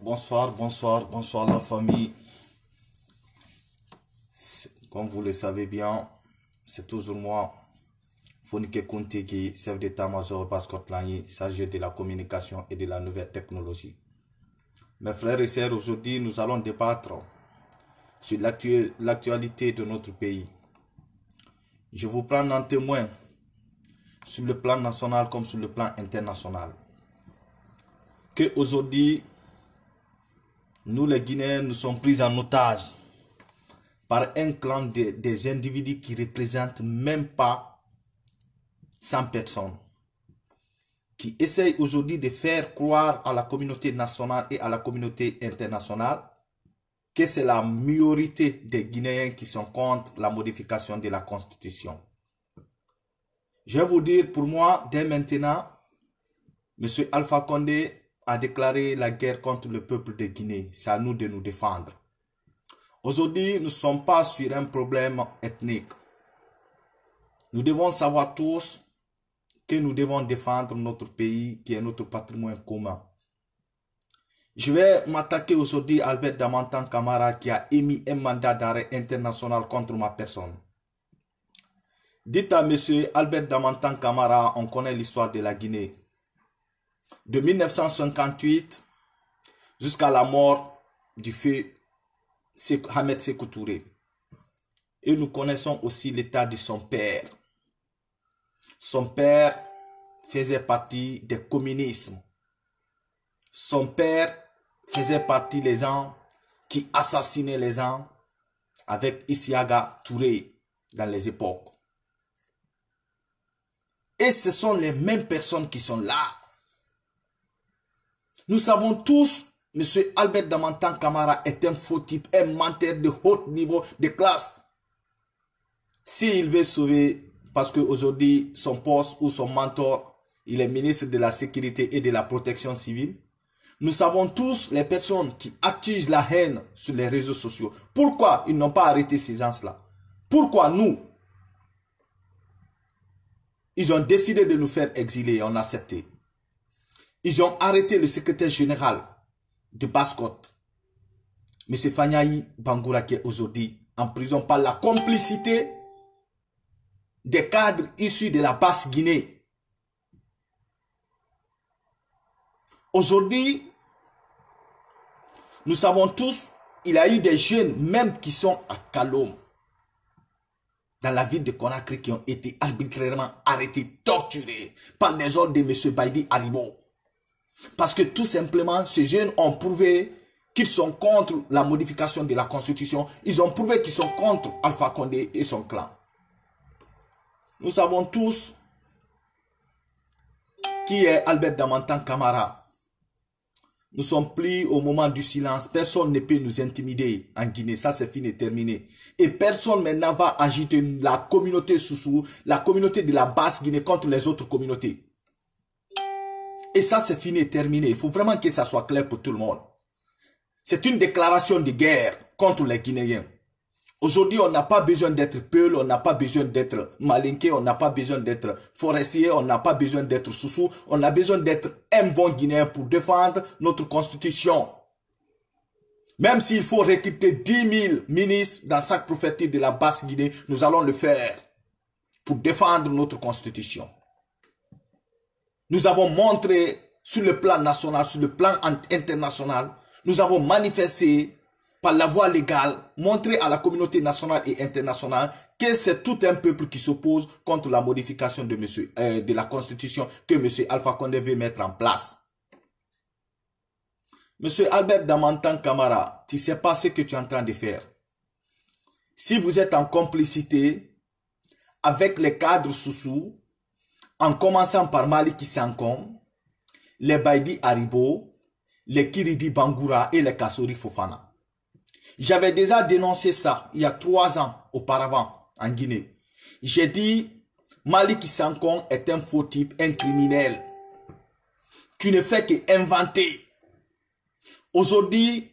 Bonsoir la famille. Comme vous le savez bien, c'est toujours moi, Fonike Kuntigi, chef d'état-major Basse-Côte-Lanyi, chargé de la communication et de la nouvelle technologie. Mes frères et sœurs, aujourd'hui nous allons débattre sur l'actualité de notre pays. Je vous prends en témoin sur le plan national comme sur le plan international. Que aujourd'hui, nous les Guinéens, nous sommes pris en otage par un clan des individus qui ne représentent même pas 100 personnes, qui essayent aujourd'hui de faire croire à la communauté nationale et à la communauté internationale que c'est la majorité des Guinéens qui sont contre la modification de la Constitution. Je vais vous dire, pour moi, dès maintenant, M. Alpha Condé a déclaré la guerre contre le peuple de Guinée. C'est à nous de nous défendre. Aujourd'hui, nous ne sommes pas sur un problème ethnique. Nous devons savoir tous que nous devons défendre notre pays qui est notre patrimoine commun. Je vais m'attaquer aujourd'hui à Albert Damantan Camara qui a émis un mandat d'arrêt international contre ma personne. Dites à M. Albert Damantan Camara, on connaît l'histoire de la Guinée. De 1958 jusqu'à la mort du feu Ahmed Sékou Touré. Et nous connaissons aussi l'état de son père. Son père faisait partie des communismes. Son père faisait partie des gens qui assassinaient les gens avec Isiaga Touré dans les époques. Et ce sont les mêmes personnes qui sont là. Nous savons tous, M. Albert Damantan Camara est un faux type, un menteur de haut niveau de classe. S'il veut sauver, parce qu'aujourd'hui, son poste ou son mentor, il est ministre de la Sécurité et de la Protection civile. Nous savons tous les personnes qui attisent la haine sur les réseaux sociaux. Pourquoi ils n'ont pas arrêté ces gens-là? Pourquoi nous? Ils ont décidé de nous faire exiler et on a accepté. Ils ont arrêté le secrétaire général de Basse-Côte, M. Fanyaï Bangoura, qui est aujourd'hui en prison par la complicité des cadres issus de la Basse-Guinée. Aujourd'hui, nous savons tous, il y a eu des jeunes même qui sont à Kalom, dans la ville de Conakry, qui ont été arbitrairement arrêtés, torturés par des ordres de M. Baïdi Alibo. Parce que tout simplement, ces jeunes ont prouvé qu'ils sont contre la modification de la Constitution. Ils ont prouvé qu'ils sont contre Alpha Condé et son clan. Nous savons tous qui est Albert Damantan Camara. Nous sommes pris au moment du silence. Personne ne peut nous intimider en Guinée. Ça, c'est fini et terminé. Et personne maintenant va agiter la communauté Soussou, la communauté de la Basse-Guinée contre les autres communautés. Et ça, c'est fini et terminé. Il faut vraiment que ça soit clair pour tout le monde. C'est une déclaration de guerre contre les Guinéens. Aujourd'hui, on n'a pas besoin d'être peul, on n'a pas besoin d'être malinqué, on n'a pas besoin d'être forestier, on n'a pas besoin d'être soussou. On a besoin d'être un bon Guinéen pour défendre notre constitution. Même s'il faut recruter 10 000 ministres dans chaque prophétie de la Basse-Guinée, nous allons le faire pour défendre notre constitution. Nous avons montré sur le plan national, sur le plan international, nous avons manifesté par la voie légale, montré à la communauté nationale et internationale que c'est tout un peuple qui s'oppose contre la modification de la Constitution que M. Alpha Condé veut mettre en place. M. Albert Damantan Camara, tu ne sais pas ce que tu es en train de faire. Si vous êtes en complicité avec les cadres Soussou, en commençant par Maliki Sankom, les Baïdi Haribo, les Kiridi Bangoura et les Kassori Fofana. J'avais déjà dénoncé ça il y a 3 ans auparavant en Guinée. J'ai dit, Maliki Sankom est un faux type, un criminel, qui ne fait qu'inventer. Aujourd'hui,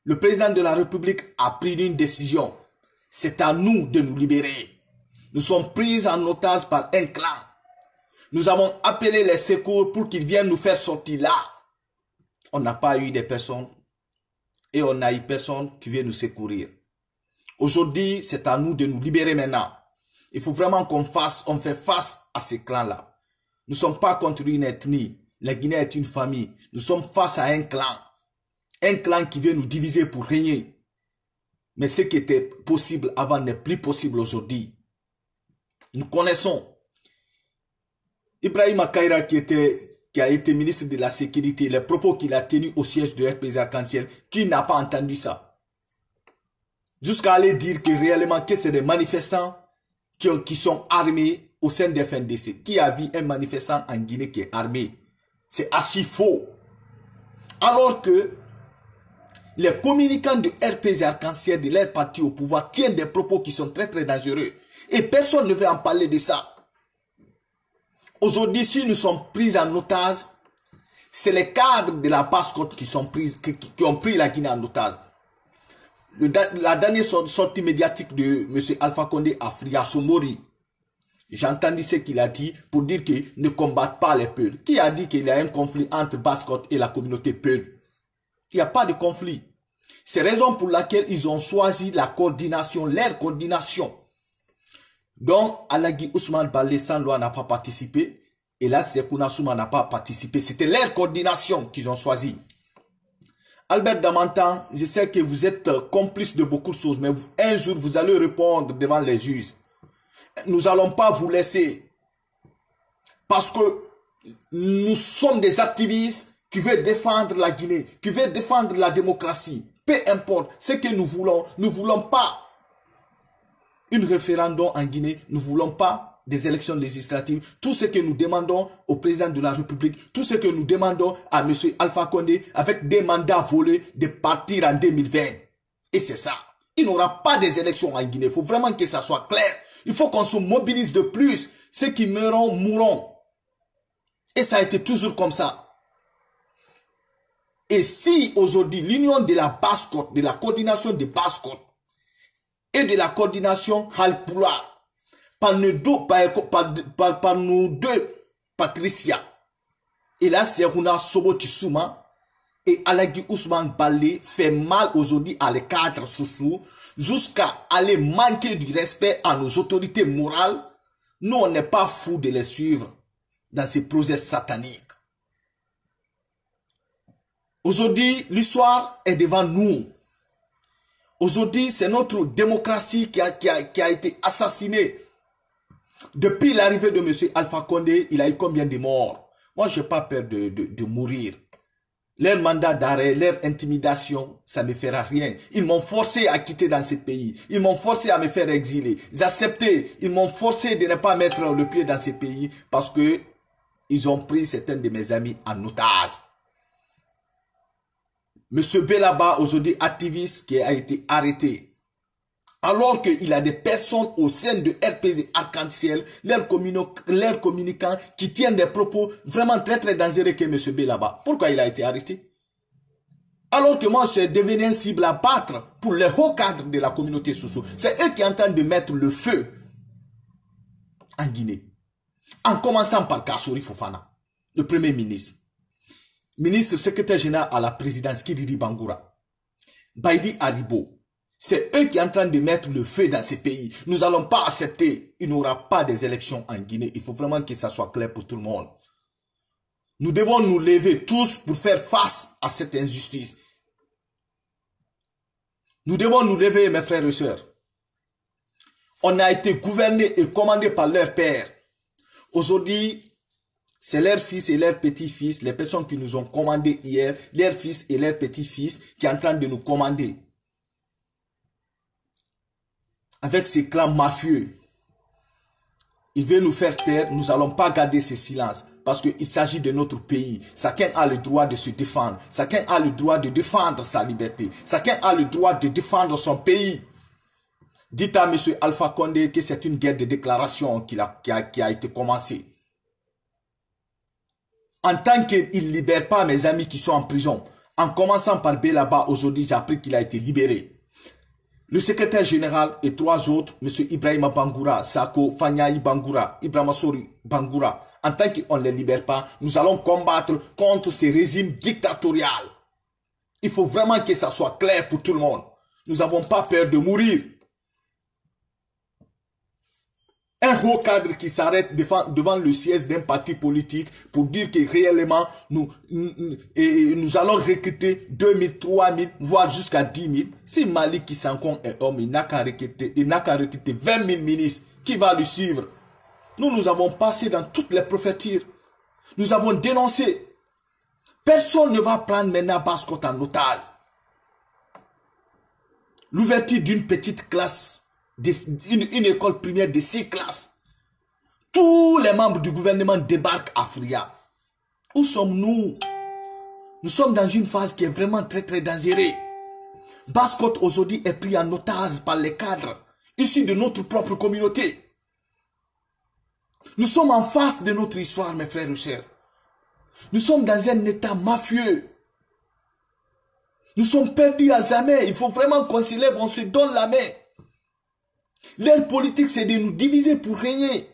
le président de la République a pris une décision. C'est à nous de nous libérer. Nous sommes pris en otage par un clan. Nous avons appelé les secours pour qu'ils viennent nous faire sortir là. on n'a pas eu des personnes et on n'a eu personne qui vient nous secourir. Aujourd'hui, c'est à nous de nous libérer maintenant. Il faut vraiment on fait face à ces clans-là. Nous ne sommes pas contre une ethnie. La Guinée est une famille. Nous sommes face à un clan. Un clan qui vient nous diviser pour régner. Mais ce qui était possible avant n'est plus possible aujourd'hui. Nous connaissons Ibrahima Kaïra qui a été ministre de la Sécurité, les propos qu'il a tenus au siège de RPG Arc-en-Ciel, qui n'a pas entendu ça. Jusqu'à aller dire que réellement que c'est des manifestants qui sont armés au sein des FNDC. Qui a vu un manifestant en Guinée qui est armé? C'est archi faux. Alors que les communicants de RPG Arc-en-Ciel, de leur parti au pouvoir, tiennent des propos qui sont très très dangereux. Et personne ne veut en parler de ça. Aujourd'hui, si nous sommes pris en otage, c'est les cadres de la Basse-Côte qui ont pris la Guinée en otage. La dernière sortie médiatique de M. Alpha Condé à Friasomori, j'ai entendu ce qu'il a dit pour dire qu'ils ne combattent pas les Peuls. Qui a dit qu'il y a un conflit entre Basse-Côte et la communauté Peul? Il n'y a pas de conflit. C'est la raison pour laquelle ils ont choisi la coordination, leur coordination. Donc, Alagui Ousmane Balé Sanloa n'a pas participé. Et là, Sekouna Souma n'a pas participé. C'était leur coordination qu'ils ont choisi. Albert Damantan, je sais que vous êtes complice de beaucoup de choses, mais un jour, vous allez répondre devant les juges. Nous n'allons pas vous laisser. Parce que nous sommes des activistes qui veulent défendre la Guinée, qui veulent défendre la démocratie. Peu importe ce que nous voulons pas un référendum en Guinée, nous ne voulons pas des élections législatives. Tout ce que nous demandons au président de la République, tout ce que nous demandons à M. Alpha Condé avec des mandats volés de partir en 2020. Et c'est ça. Il n'y aura pas des élections en Guinée. Il faut vraiment que ça soit clair. Il faut qu'on se mobilise de plus. Ceux qui meurront, mourront. Et ça a été toujours comme ça. Et si aujourd'hui l'union de la Basse-Côte, de la coordination de Basse-Côte et de la coordination Halpula, par nous deux, Patricia, et là c'est Runa Sobotissouma et Alagui Ousmane Balé fait mal aujourd'hui à les cadres sous jusqu'à aller manquer du respect à nos autorités morales. Nous, on n'est pas fous de les suivre dans ces projets sataniques. Aujourd'hui, l'histoire est devant nous. Aujourd'hui, c'est notre démocratie qui a été assassinée. Depuis l'arrivée de M. Alpha Condé, il a eu combien de morts? Moi, je n'ai pas peur de mourir. Leur mandat d'arrêt, leur intimidation, ça ne me fera rien. Ils m'ont forcé à quitter dans ce pays. Ils m'ont forcé à me faire exiler. Ils m'ont forcé de ne pas mettre le pied dans ce pays parce que ils ont pris certains de mes amis en otage. Monsieur Belaba, aujourd'hui activiste, qui a été arrêté. Alors qu'il y a des personnes au sein de RPG Arc-en-Ciel, leurs communicants, qui tiennent des propos vraiment très très dangereux que monsieur Belaba. Pourquoi il a été arrêté? Alors que moi, c'est devenu une cible à battre pour les hauts cadres de la communauté Soussou. C'est eux qui sont en train de mettre le feu en Guinée. En commençant par Kassouri Fofana, le premier ministre. Ministre secrétaire général à la présidence, Kiridi Bangoura. Baïdi Haribo. C'est eux qui sont en train de mettre le feu dans ces pays. Nous n'allons pas accepter. Il n'y aura pas des élections en Guinée. Il faut vraiment que ça soit clair pour tout le monde. Nous devons nous lever tous pour faire face à cette injustice. Nous devons nous lever, mes frères et sœurs. On a été gouverné et commandé par leur père. Aujourd'hui, c'est leurs fils et leurs petits-fils, les personnes qui nous ont commandé hier, leurs fils et leurs petits-fils qui sont en train de nous commander. Avec ces clans mafieux, ils veulent nous faire taire, nous n'allons pas garder ce silence. Parce qu'il s'agit de notre pays. Chacun a le droit de se défendre. Chacun a le droit de défendre sa liberté. Chacun a le droit de défendre son pays. Dites à M. Alpha Condé que c'est une guerre de déclaration qui a été commencée. En tant qu'il ne libère pas mes amis qui sont en prison, en commençant par Belaba, aujourd'hui j'ai appris qu'il a été libéré. Le secrétaire général et trois autres, M. Ibrahima Bangoura, Sako Fanyaï Bangoura, Ibrahima Sori Bangoura, En tant qu'on ne les libère pas, nous allons combattre contre ces régimes dictatoriaux. Il faut vraiment que ça soit clair pour tout le monde. Nous n'avons pas peur de mourir. Un haut cadre qui s'arrête devant le siège d'un parti politique pour dire que réellement nous allons recruter 2000, 3000, voire jusqu'à 10 000. Si Malik Kissankon est homme, il n'a qu'à recruter 20 000 ministres. Qui va lui suivre? Nous avons passé dans toutes les prophéties. Nous avons dénoncé. Personne ne va prendre maintenant Basse-Côte en otage. L'ouverture d'une petite classe, une école primaire de 6 classes. Tous les membres du gouvernement débarquent à Fria. Où sommes-nous? Nous sommes dans une phase qui est vraiment très très dangereuse. Basse-Côte aujourd'hui est pris en otage par les cadres issus de notre propre communauté. Nous sommes en face de notre histoire, mes frères et sœurs. Nous sommes dans un état mafieux. Nous sommes perdus à jamais. Il faut vraiment qu'on se lève, on se donne la main. Leur politique, c'est de nous diviser pour régner.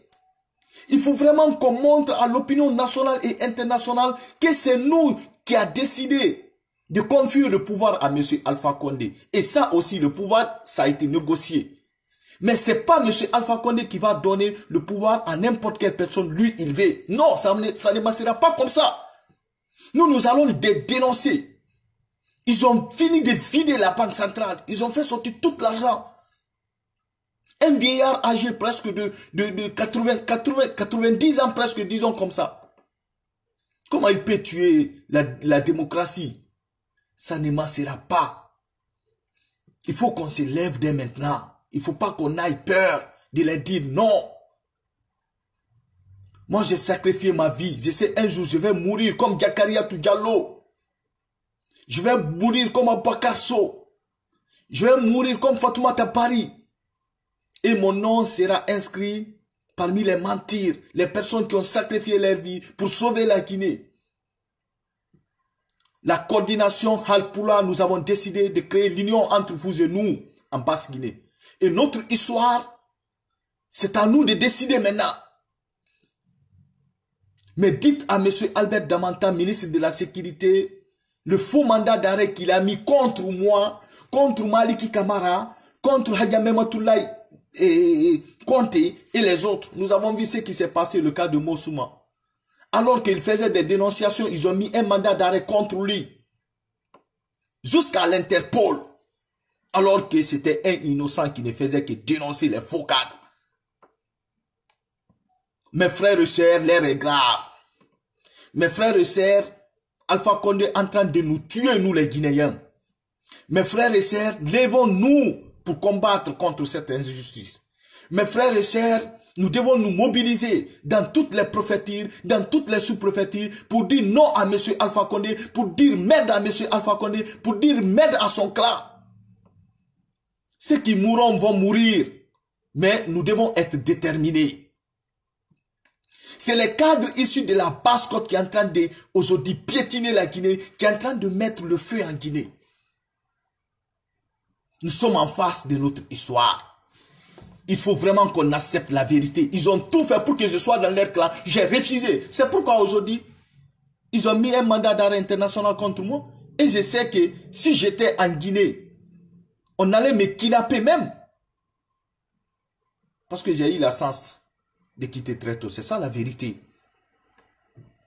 Il faut vraiment qu'on montre à l'opinion nationale et internationale que c'est nous qui avons décidé de confier le pouvoir à M. Alpha Condé. Et ça aussi, le pouvoir, ça a été négocié. Mais ce n'est pas M. Alpha Condé qui va donner le pouvoir à n'importe quelle personne, lui, il veut. Non, ça ne marchera pas comme ça. Nous allons les dénoncer. Ils ont fini de vider la banque centrale. Ils ont fait sortir tout l'argent. Un vieillard âgé presque de 90 ans, presque, disons comme ça. Comment il peut tuer la démocratie? Ça ne marchera pas. Il faut qu'on se lève dès maintenant. Il ne faut pas qu'on aille peur de leur dire non. Moi, j'ai sacrifié ma vie. Je sais un jour, je vais mourir comme Diakariatou Diallo. Je vais mourir comme Abakasso. Je vais mourir comme Fatoumata Paris. Et mon nom sera inscrit parmi les martyrs, les personnes qui ont sacrifié leur vie pour sauver la Guinée. La coordination Halpoula, nous avons décidé de créer l'union entre vous et nous en Basse-Guinée. Et notre histoire, c'est à nous de décider maintenant. Mais dites à M. Albert Damanta, ministre de la Sécurité, le faux mandat d'arrêt qu'il a mis contre moi, contre Maliki Kamara, contre Hadjamé Matoulaye et Conté et les autres. Nous avons vu ce qui s'est passé, le cas de Mossouma. Alors qu'il faisait des dénonciations, ils ont mis un mandat d'arrêt contre lui. Jusqu'à l'Interpol. Alors que c'était un innocent qui ne faisait que dénoncer les faux cadres. Mes frères et sœurs, l'air est grave. Mes frères et sœurs, Alpha Condé est en train de nous tuer, nous les Guinéens. Mes frères et sœurs, lèvons-nous pour combattre contre cette injustice. Mes frères et sœurs, nous devons nous mobiliser dans toutes les prophéties, dans toutes les sous-prophéties pour dire non à M. Alpha Condé, pour dire merde à M. Alpha Condé, pour dire merde à son clan. Ceux qui mourront vont mourir, mais nous devons être déterminés. C'est les cadres issus de la Basse-Côte qui est en train de, aujourd'hui, piétiner la Guinée, qui est en train de mettre le feu en Guinée. Nous sommes en face de notre histoire. Il faut vraiment qu'on accepte la vérité. Ils ont tout fait pour que je sois dans leur clan. J'ai refusé. C'est pourquoi aujourd'hui, ils ont mis un mandat d'arrêt international contre moi. Et je sais que si j'étais en Guinée, on allait me kidnapper même. Parce que j'ai eu la chance de quitter très tôt. C'est ça la vérité.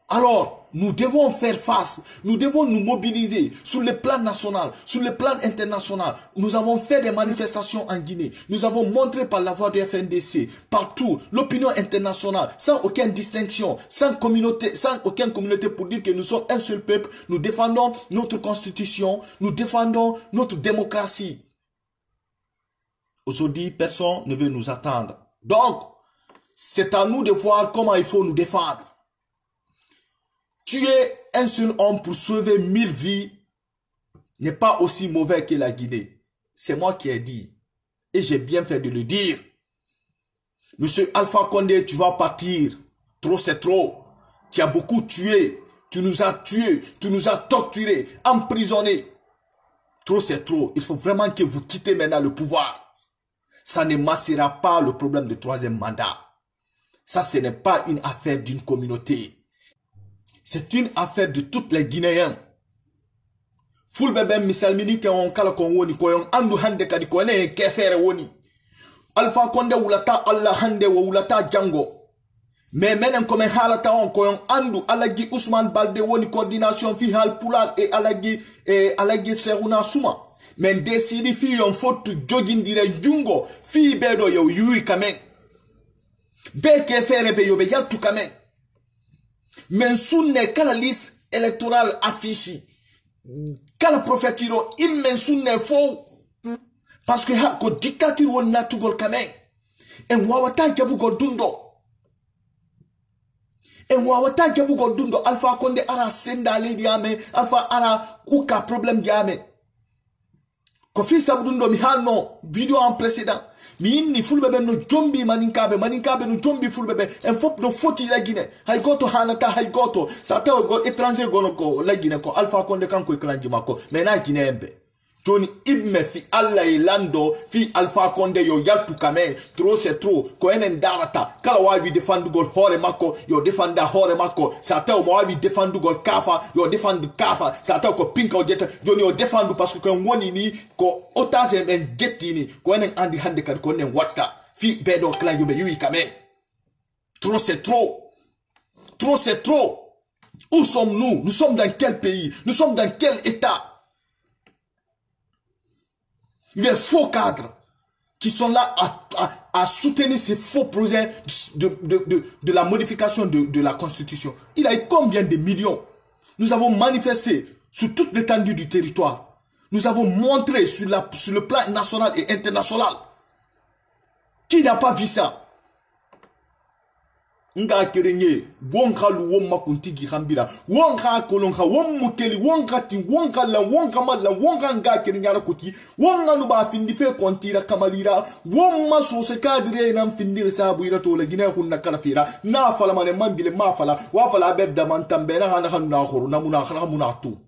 Alors, nous devons faire face. Nous devons nous mobiliser sur le plan national, sur le plan international. Nous avons fait des manifestations en Guinée. Nous avons montré par la voie du FNDC, partout, l'opinion internationale, sans aucune distinction, sans aucune communauté pour dire que nous sommes un seul peuple. Nous défendons notre constitution. Nous défendons notre démocratie. Aujourd'hui, personne ne veut nous attendre. Donc, c'est à nous de voir comment il faut nous défendre. Tuer un seul homme pour sauver 1000 vies n'est pas aussi mauvais que la Guinée. C'est moi qui ai dit. Et j'ai bien fait de le dire. Monsieur Alpha Condé, tu vas partir. Trop c'est trop. Tu as beaucoup tué. Tu nous as tués. Tu nous as torturés. Emprisonnés. Trop c'est trop. Il faut vraiment que vous quittez maintenant le pouvoir. Ça ne massera pas le problème de troisième mandat. Ça, ce n'est pas une affaire d'une communauté. C'est une affaire de tous les Guinéens. Fulbebe misalmini ke on kala kon woni ko yon andu hande kadi ko ne kefere woni. Alpha Condé wulata Allah hande wa wulata jango. Mais menen comme halata on ko yon andu alagi Ousmane Balde woni coordination fi hal pulal et alagi Seruna Suma. Men desidi fi yon fotu jogindire jungo fi bedo yo yui kamen. Be kefere be yo be yatu kamen. Men sunne kala liste électorale affiché. Kala prophétiro immensu ne faux parce que ha ko dictature won natugol kamen en wawata jabugol dundo Alpha Condé ara senda le diame Alpha ara uka problème diame ko fi sabdundo mi hanno video en précédent mi inni fulbebe no jombi maninkabe no jombi fulbebe en fop no foti la Guinée hay goto hanata hay goto sa taw go étranger gono ko la Guinée ko Alpha Condé kanko iklanji mako mais na Guinée embe joni imme fi Allah ilando fi Alpha Condé yo yaltu kame trop c'est trop ko enen darata kala wawi defendu gol hore makko yo defenda hore makko sa taw mo wawi defendu gol kafa yo defendu kafa sa taw ko pinka o jetta joni yo defendu parce que ko woni ni ko otage en jettini ko enen andi hande kad ko nen watta fi bedo clan yo be yui kame trop c'est trop c'est trop. Où sommes-nous? Nous sommes dans quel pays? Nous sommes dans quel état? Les faux cadres qui sont là à soutenir ces faux projets de la modification de la Constitution. Il a eu combien de millions? Nous avons manifesté sur toute l'étendue du territoire. Nous avons montré sur le plan national et international. Qui n'a pas vu ça? Nga kerenye wonka lu womma kuntigi khambira wonka kolonka wommu keli wonka ti wonka la wonka mala wonka nga kerenya kuti wonga nu ba findi fe kontira kamalira womma so se kadire nam findire sabu ira to la gina hunna kalafira na fala mane mambile ma fala wa fala beb da man tambe na hana hanu khuru na muna khana muna tu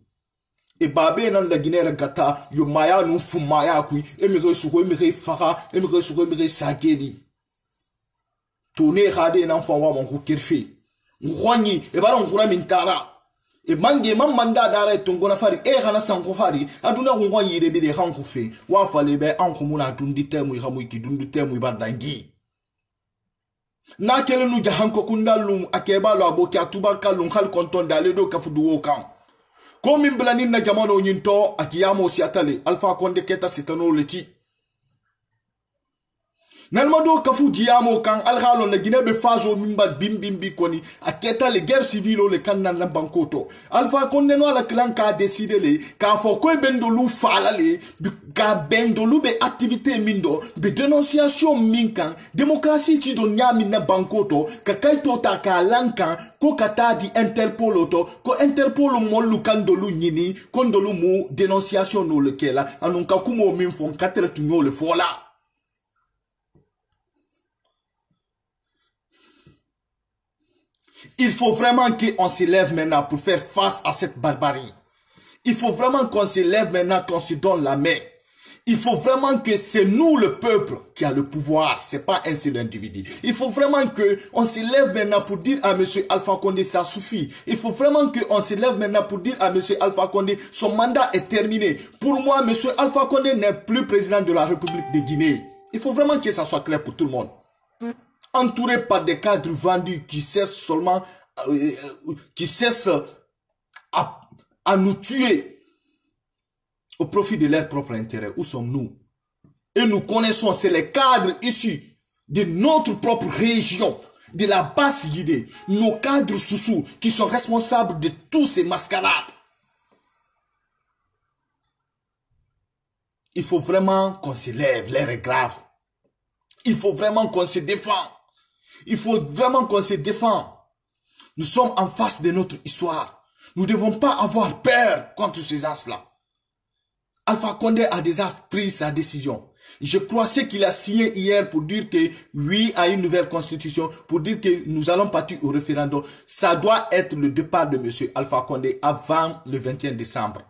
e babe nan la gina gata yo maya nu fumaya kui e mi resuko e mi faka e mi resuko e mi sagedi tourner rade nan fon wa mon ko kirfi ngoni e baron kura min tara e mange man manda dara tongo na fari e kana sanko fari aduna ko ngoni re bi de han ko fe wa fale be an ko muna dundi temu i xamu ki dundi temu i bardangi na kele nu jahan ko kundalum akeba lo aboki atuba kalum khal konton dale do kafudu wo kam ko min blanin na jamano nyinto akiyamo si atale Alpha Condé keta sitano leti Nalmado kafu diamo kan alhalo na Guinée be fazo mimba bimbi koni aketa le guerre civile le kan nan bankoto Alpha Condé no ala clan ka décider le ka fo ko bendolu fala le ka bendolu be activité mindo be dénonciation minkan démocratie ti do nyami na bankoto ka kaito ta ka lankan ko kata di Interpol to ko Interpol molu kandolu nyini kondolu mu dénonciation no le kela anunka kumo min fon 4 tunyo le fola. Il faut vraiment qu'on se lève maintenant pour faire face à cette barbarie. Il faut vraiment qu'on se lève maintenant, qu'on se donne la main. Il faut vraiment que c'est nous, le peuple, qui a le pouvoir. C'est pas un seul individu. Il faut vraiment qu'on se lève maintenant pour dire à M. Alpha Condé, ça suffit. Il faut vraiment qu'on se lève maintenant pour dire à M. Alpha Condé, son mandat est terminé. Pour moi, M. Alpha Condé n'est plus président de la République de Guinée. Il faut vraiment que ça soit clair pour tout le monde. Entouré par des cadres vendus qui cessent seulement, à nous tuer au profit de leur propre intérêt. Où sommes-nous? Et nous connaissons, c'est les cadres issus de notre propre région, de la basse Guinée, nos cadres sous qui sont responsables de tous ces mascarades. Il faut vraiment qu'on se lève, l'air est grave. Il faut vraiment qu'on se défende. Il faut vraiment qu'on se défende. Nous sommes en face de notre histoire. Nous ne devons pas avoir peur contre ces gens-là. Alpha Condé a déjà pris sa décision. Je crois ce qu'il a signé hier pour dire que oui à une nouvelle constitution, pour dire que nous allons partir au référendum. Ça doit être le départ de M. Alpha Condé avant le 21 décembre.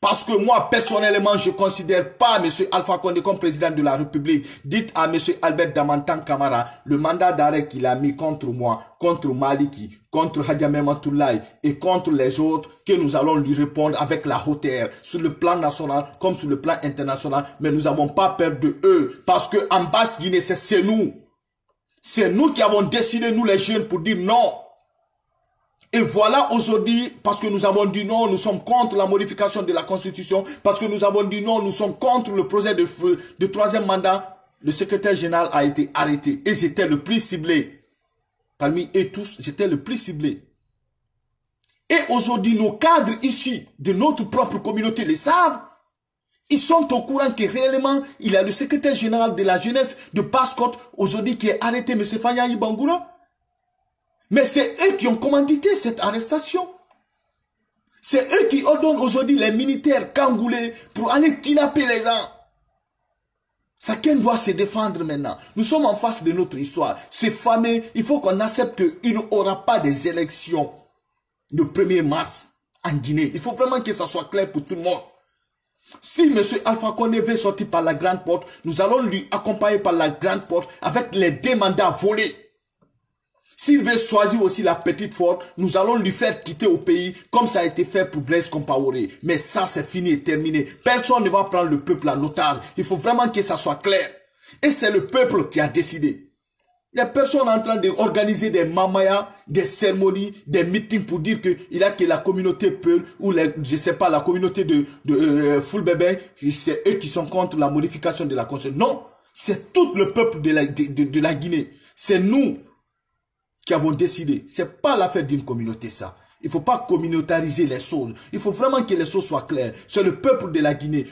Parce que moi, personnellement, je ne considère pas M. Alpha Condé comme président de la République. Dites à M. Albert Damantan Kamara, le mandat d'arrêt qu'il a mis contre moi, contre Maliki, contre Hadjamé Mantoulaye et contre les autres, que nous allons lui répondre avec la hauteur, sur le plan national comme sur le plan international. Mais nous n'avons pas peur de eux. Parce que en Basse-Guinée, c'est nous. C'est nous qui avons décidé, nous les jeunes, pour dire non. Et voilà aujourd'hui, parce que nous avons dit non, nous sommes contre la modification de la Constitution, parce que nous avons dit non, nous sommes contre le projet de troisième mandat, le secrétaire général a été arrêté. Et j'étais le plus ciblé. Parmi eux tous, j'étais le plus ciblé. Et aujourd'hui, nos cadres ici, de notre propre communauté, les savent. Ils sont au courant que réellement, il y a le secrétaire général de la jeunesse de Basse-Côte, aujourd'hui, qui est arrêté, M. Fanyayi Bangoura. Mais c'est eux qui ont commandité cette arrestation. C'est eux qui ordonnent aujourd'hui les militaires cangoulés pour aller kidnapper les gens. Chacun doit se défendre maintenant. Nous sommes en face de notre histoire. C'est fameux. Il faut qu'on accepte qu'il n'y aura pas des élections le 1er mars en Guinée. Il faut vraiment que ça soit clair pour tout le monde. Si M. Alpha Condé veut sortir par la grande porte, nous allons lui accompagner par la grande porte avec les deux mandats volés. S'il veut choisir aussi la petite porte, nous allons lui faire quitter au pays comme ça a été fait pour Blaise Compaoré. Mais ça, c'est fini et terminé. Personne ne va prendre le peuple en otage. Il faut vraiment que ça soit clair. Et c'est le peuple qui a décidé. Il y a personne en train d'organiser des mamayas, des cérémonies, des meetings pour dire qu'il y a que la communauté Peul ou je sais pas, la communauté de Fulbeben, c'est eux qui sont contre la modification de la Constitution. Non, c'est tout le peuple de la Guinée. C'est nous qui avons décidé. C'est pas l'affaire d'une communauté, ça. Il faut pas communautariser les choses. Il faut vraiment que les choses soient claires. C'est le peuple de la Guinée,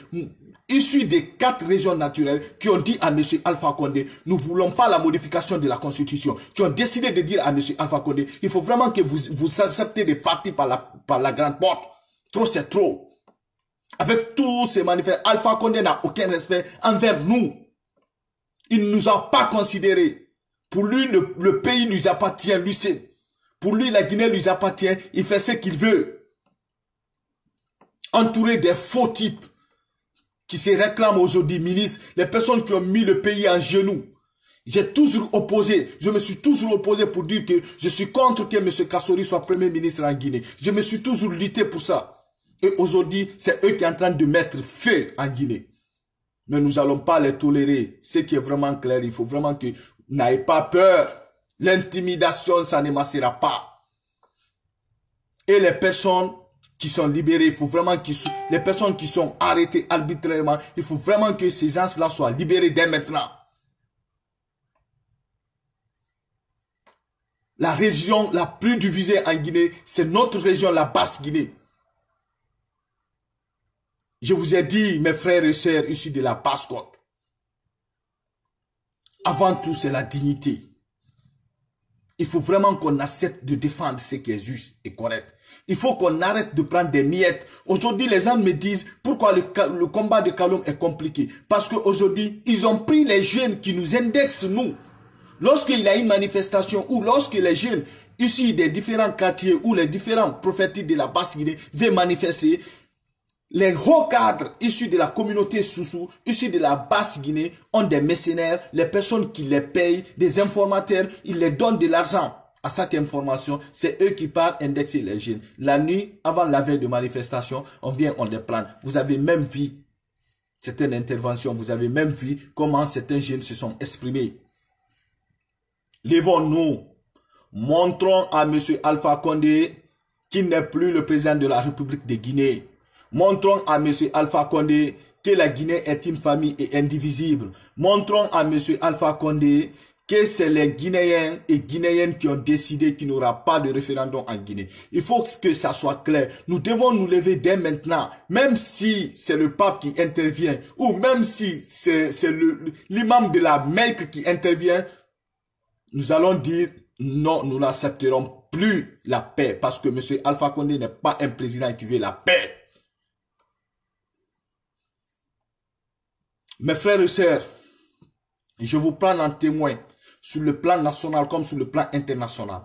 issu des 4 régions naturelles, qui ont dit à M. Alpha Condé, nous voulons pas la modification de la Constitution. Qui ont décidé de dire à M. Alpha Condé, il faut vraiment que vous acceptez de partir par la grande porte. Trop, c'est trop. Avec tous ces manifestants, Alpha Condé n'a aucun respect envers nous. Il ne nous a pas considérés. Pour lui, le pays lui appartient, lui c'est. Pour lui, la Guinée lui appartient, il fait ce qu'il veut. Entouré des faux types qui se réclament aujourd'hui ministres, les personnes qui ont mis le pays en genoux. J'ai toujours opposé, je me suis toujours opposé pour dire que je suis contre que M. Kassori soit Premier ministre en Guinée. Je me suis toujours lutté pour ça. Et aujourd'hui, c'est eux qui sont en train de mettre feu en Guinée. Mais nous n'allons pas les tolérer. Ce qui est vraiment clair, il faut vraiment que n'ayez pas peur. L'intimidation, ça ne marchera pas. Et les personnes qui sont libérées, il faut vraiment que les personnes qui sont arrêtées arbitrairement, il faut vraiment que ces gens-là soient libérés dès maintenant. La région la plus divisée en Guinée, c'est notre région, la Basse-Guinée. Je vous ai dit, mes frères et sœurs issus de la Basse-Côte, avant tout, c'est la dignité. Il faut vraiment qu'on accepte de défendre ce qui est juste et correct. Il faut qu'on arrête de prendre des miettes. Aujourd'hui, les gens me disent pourquoi le combat de Kaloum est compliqué. Parce qu'aujourd'hui, ils ont pris les jeunes qui nous indexent, nous. Lorsqu'il y a une manifestation ou lorsque les jeunes issus des différents quartiers ou les différents prophétiques de la Basse-Guinée veulent manifester, les hauts cadres issus de la communauté Soussou, issus de la Basse-Guinée, ont des mercenaires, les personnes qui les payent, des informateurs, ils les donnent de l'argent à cette information. C'est eux qui partent indexer les jeunes. La nuit, avant la veille de manifestation, on vient, on les prend. Vous avez même vu certaines interventions, vous avez même vu comment certains jeunes se sont exprimés. Lèvons-nous, montrons à M. Alpha Condé qu'il n'est plus le président de la République de Guinée. Montrons à M. Alpha Condé que la Guinée est une famille et indivisible. Montrons à M. Alpha Condé que c'est les Guinéens et Guinéennes qui ont décidé qu'il n'y aura pas de référendum en Guinée. Il faut que ça soit clair. Nous devons nous lever dès maintenant. Même si c'est le pape qui intervient ou même si c'est l'imam de la Mecque qui intervient, nous allons dire non, nous n'accepterons plus la paix parce que M. Alpha Condé n'est pas un président qui veut la paix. Mes frères et sœurs, je vous prends en témoin sur le plan national comme sur le plan international.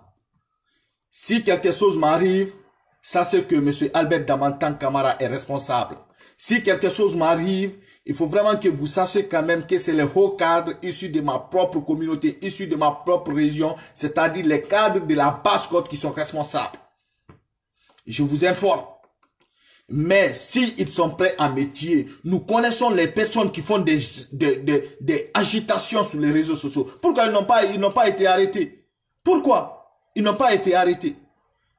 Si quelque chose m'arrive, sachez que M. Albert Damantan Camara est responsable. Si quelque chose m'arrive, il faut vraiment que vous sachiez quand même que c'est les hauts cadres issus de ma propre communauté, issus de ma propre région, c'est-à-dire les cadres de la Basse-Côte qui sont responsables. Je vous informe. Mais si ils sont prêts à métier, nous connaissons les personnes qui font des agitations sur les réseaux sociaux. Pourquoi ils n'ont pas été arrêtés? Pourquoi ils n'ont pas été arrêtés?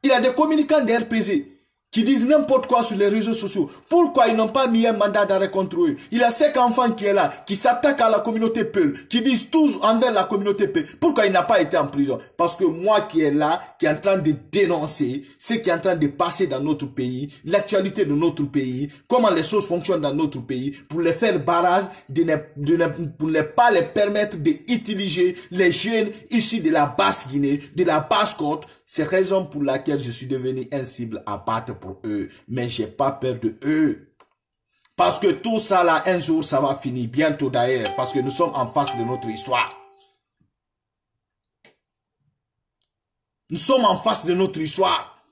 Il y a des communicants de RPZ qui disent n'importe quoi sur les réseaux sociaux. Pourquoi ils n'ont pas mis un mandat d'arrêt contre eux? Il y a 5 enfants qui est là, qui s'attaquent à la communauté Peul, qui disent tous envers la communauté Peul. Pourquoi il n'a pas été en prison? Parce que moi qui est là, qui est en train de dénoncer ce qui est en train de passer dans notre pays, l'actualité de notre pays, comment les choses fonctionnent dans notre pays, pour les faire barrage, pour ne pas les permettre d'utiliser les jeunes issus de la Basse-Guinée, de la Basse-Côte. C'est raison pour laquelle je suis devenu un cible à battre pour eux. Mais j'ai pas peur de eux. Parce que tout ça là, un jour, ça va finir. Bientôt d'ailleurs. Parce que nous sommes en face de notre histoire. Nous sommes en face de notre histoire.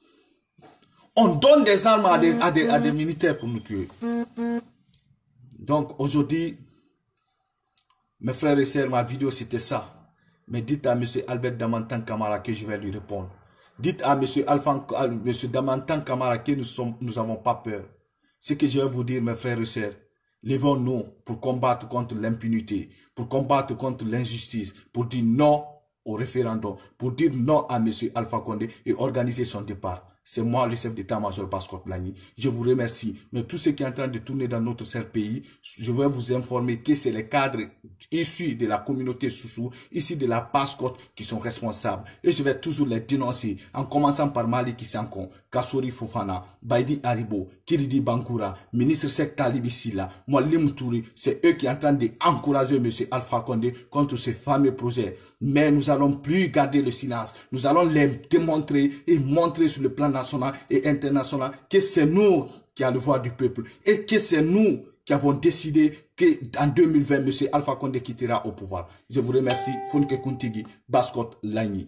On donne des armes à des militaires pour nous tuer. Donc aujourd'hui, mes frères et sœurs, ma vidéo c'était ça. Mais dites à M. Albert Damantan Camara que je vais lui répondre. Dites à M. Damantan Camara que nous n'avons pas peur. Ce que je vais vous dire, mes frères et sœurs, levons-nous pour combattre contre l'impunité, pour combattre contre l'injustice, pour dire non au référendum, pour dire non à M. Alpha Condé et organiser son départ. C'est moi, le chef d'état-major Basse-Côte Lagny. Je vous remercie. Mais tout ce qui est en train de tourner dans notre cher pays, je vais vous informer que c'est les cadres issus de la communauté Soussou, ici de la Basse-Côte, qui sont responsables. Et je vais toujours les dénoncer, en commençant par Maliki Sankon, Kassori Fofana, Baidi Haribo, Kiridi Bankoura, ministre Sek Talibi Silla, Moualim Touri. C'est eux qui sont en train d'encourager M. Alpha Condé contre ce fameux projet. Mais nous allons plus garder le silence. Nous allons les démontrer et montrer sur le plan national et international que c'est nous qui avons le voix du peuple et que c'est nous qui avons décidé qu'en 2020, M. Alpha Condé quittera au pouvoir. Je vous remercie. Funke Kuntigi, Basse-Côte Lagny.